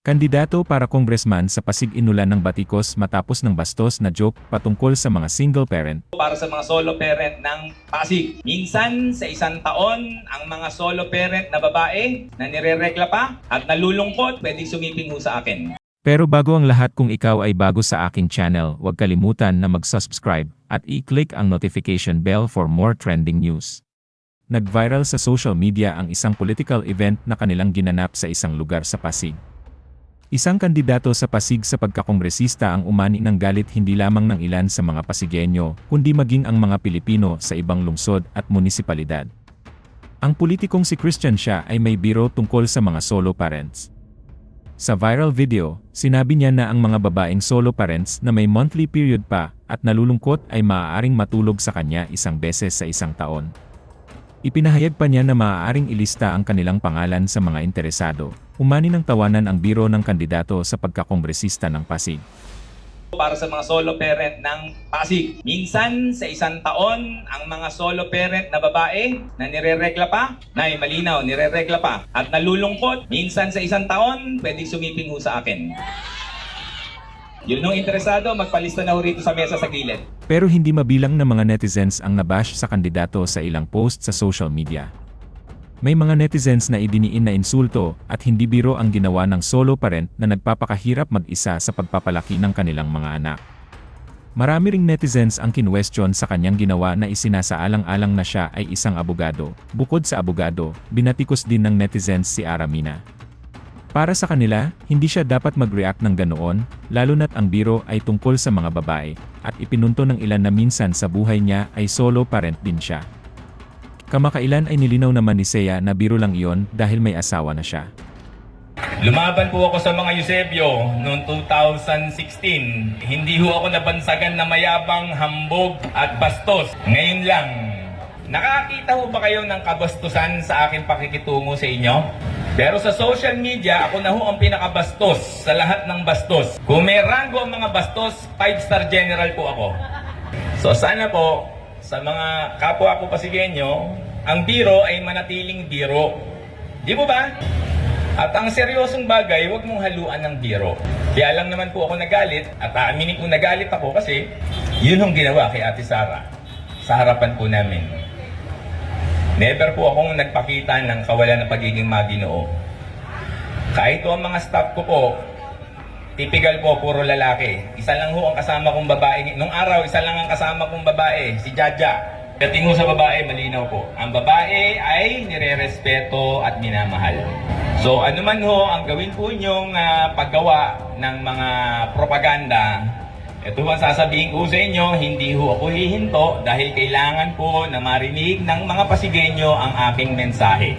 Kandidato para congressman sa Pasig inulan ng batikos matapos ng bastos na joke patungkol sa mga single parent. Para sa mga solo parent ng Pasig. Minsan sa isang taon, ang mga solo parent na babae na nireregla pa at nalulungkot, pwedeng sumiping ho sa akin. Pero bago ang lahat, kung ikaw ay bago sa aking channel, huwag kalimutan na mag-subscribe at i-click ang notification bell for more trending news. Nag-viral sa social media ang isang political event na kanilang ginanap sa isang lugar sa Pasig. Isang kandidato sa Pasig sa pagkakongresista ang umani ng galit hindi lamang ng ilan sa mga Pasigueño, kundi maging ang mga Pilipino sa ibang lungsod at munisipalidad. Ang politikong si Christian Siya ay may biro tungkol sa mga solo parents. Sa viral video, sinabi niya na ang mga babaeng solo parents na may monthly period pa at nalulungkot ay maaaring matulog sa kanya isang beses sa isang taon. Ipinahayag pa niya na maaaring ilista ang kanilang pangalan sa mga interesado. Umani ng tawanan ang biro ng kandidato sa pagkakongresista ng Pasig. Para sa mga solo parent ng Pasig. Minsan sa isang taon, ang mga solo parent na babae na nireregla pa, malinaw, nireregla pa, at nalulungkot, minsan sa isang taon, pwedeng sumiping ho sa akin. Yun nung interesado, magpalista na ho rito sa mesa sa gilid. Pero hindi mabilang na mga netizens ang nabash sa kandidato sa ilang post sa social media. May mga netizens na idiniin na insulto at hindi biro ang ginawa ng solo parent na nagpapakahirap mag-isa sa pagpapalaki ng kanilang mga anak. Marami ring netizens ang kinwestiyon sa kanyang ginawa na isinasaalang-alang na siya ay isang abogado. Bukod sa abogado, binatikos din ng netizens si Aramina. Para sa kanila, hindi siya dapat mag-react ng ganoon, lalo na't ang biro ay tungkol sa mga babae, at ipinunto ng ilan na minsan sa buhay niya ay solo parent din siya. Kamakailan ay nilinaw naman ni Seiya na biro lang iyon dahil may asawa na siya. Lumaban po ako sa mga Eusebio noong 2016. Hindi ho ako nabansagan na mayabang, hambog at bastos. Ngayon lang, nakakita ho ba kayo ng kabastusan sa aking pakikitungo sa inyo? Pero sa social media, ako na ho ang pinakabastos sa lahat ng bastos. Kung may rango ang mga bastos, 5-star general po ako. So sana po, sa mga kapwa ko Pasigueño, ang biro ay manatiling biro. Di mo ba? At ang seryosong bagay, huwag mong haluan ng biro. Kaya lang naman po ako nagalit, at aaminin ko nagalit ako kasi yun ang ginawa kay Ate Sara sa harapan po namin. Never po akong nagpakita ng kawalan ng pagiging maginoo. Kahit po ang mga staff ko po, typical po, puro lalaki. Isa lang ho ang kasama kong babae. Nung araw, isa lang ang kasama kong babae, si Jaja. Dating ho sa babae, malinaw po. Ang babae ay nire-respeto at minamahal. So, ano man ho ang gawin po inyong paggawa ng mga propaganda, ito ang sasabihin ko sa inyo, hindi ho ako hihinto dahil kailangan po na marinig ng mga Pasigueño ang aking mensahe.